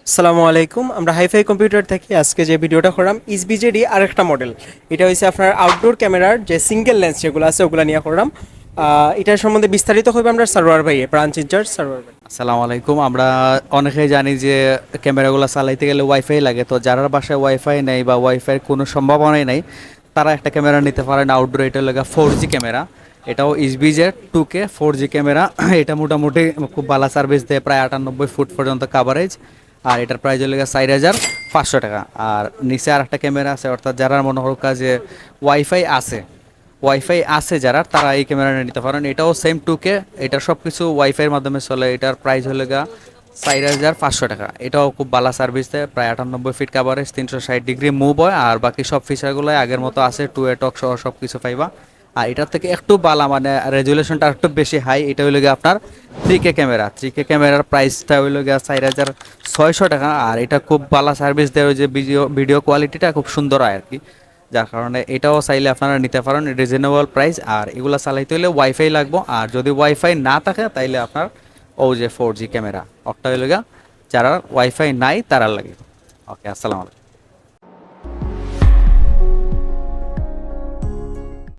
আসসালামু আলাইকুম। আমরা হাইফাই কম্পিউটার থেকে আজকে যে ভিডিওটা করলাম ইসবিজেডি আরেকটা মডেল। এটা হচ্ছে আপনার আউটডোর ক্যামেরার যে সিঙ্গেল লেন্স যেগুলো আছে ওগুলো নিয়ে করলাম। এটার সম্বন্ধে বিস্তারিত হবে আমরা সার্ভার ভাইয়ে, ব্রাঞ্চ ইনচার্জ সার্ভার ভাই। আসসালামু আলাইকুম। আমরা অনেকেই জানি যে ক্যামেরাগুলো চালাইতে গেলে ওয়াইফাই লাগে। তো যারা বাসায় ওয়াইফাই নেই বা ওয়াইফাইয়ের কোনো সম্ভাবনাই নেই, তারা একটা ক্যামেরা নিতে পারেন আউটডোর। এটা লাগে 4G ক্যামেরা। এটাও ইসবিজেড 2K 4G ক্যামেরা। এটা মোটামুটি খুব ভালো সার্ভিস দেয়, প্রায় 98 ফুট পর্যন্ত কাভারেজ। আর এটার প্রাইস হলে 4,500 টাকা। আর নিচে আর একটা ক্যামেরা আছে, অর্থাৎ যারা মনে হোক যে ওয়াইফাই আছে ওয়াইফাই আছে যারা, তারা এই ক্যামেরাটা নিতে পারেন। এটাও সেম 2K। এটার সব কিছু ওয়াইফাইয়ের মাধ্যমে চলে। এটার প্রাইস হলে 4,500 টাকা। এটাও খুব ভালো সার্ভিস দেয়, প্রায় 98 ফিট কাভারেজ, 360 ডিগ্রি মুভ হয়। আর বাকি সব ফিচারগুলো আগের মতো আছে, 2A টক সহ সব কিছু পাইবা। আর এটার থেকে একটু ভালো, মানে রেজুলেশনটা একটু বেশি হাই। এটা হইলে গিয়ে আপনার 3K ক্যামেরা। 3K ক্যামেরার প্রাইসটা হইলে গিয়ে 4,600 টাকা। আর এটা খুব ভালো সার্ভিস দেয়, ওই যে ভিডিও ভিডিও কোয়ালিটিটা খুব সুন্দর হয় আর কি। যার কারণে এটাও চাইলে আপনারা নিতে পারেন, রিজনেবল প্রাইস। আর এগুলো চালাইতে হলে ওয়াইফাই লাগবে। আর যদি ওয়াইফাই না থাকে তাইলে আপনার যে 4G ক্যামেরা, ওটা হইলে গিয়া যারা ওয়াইফাই নাই তারা লাগে। ওকে, আসসালামু আলাইকুম।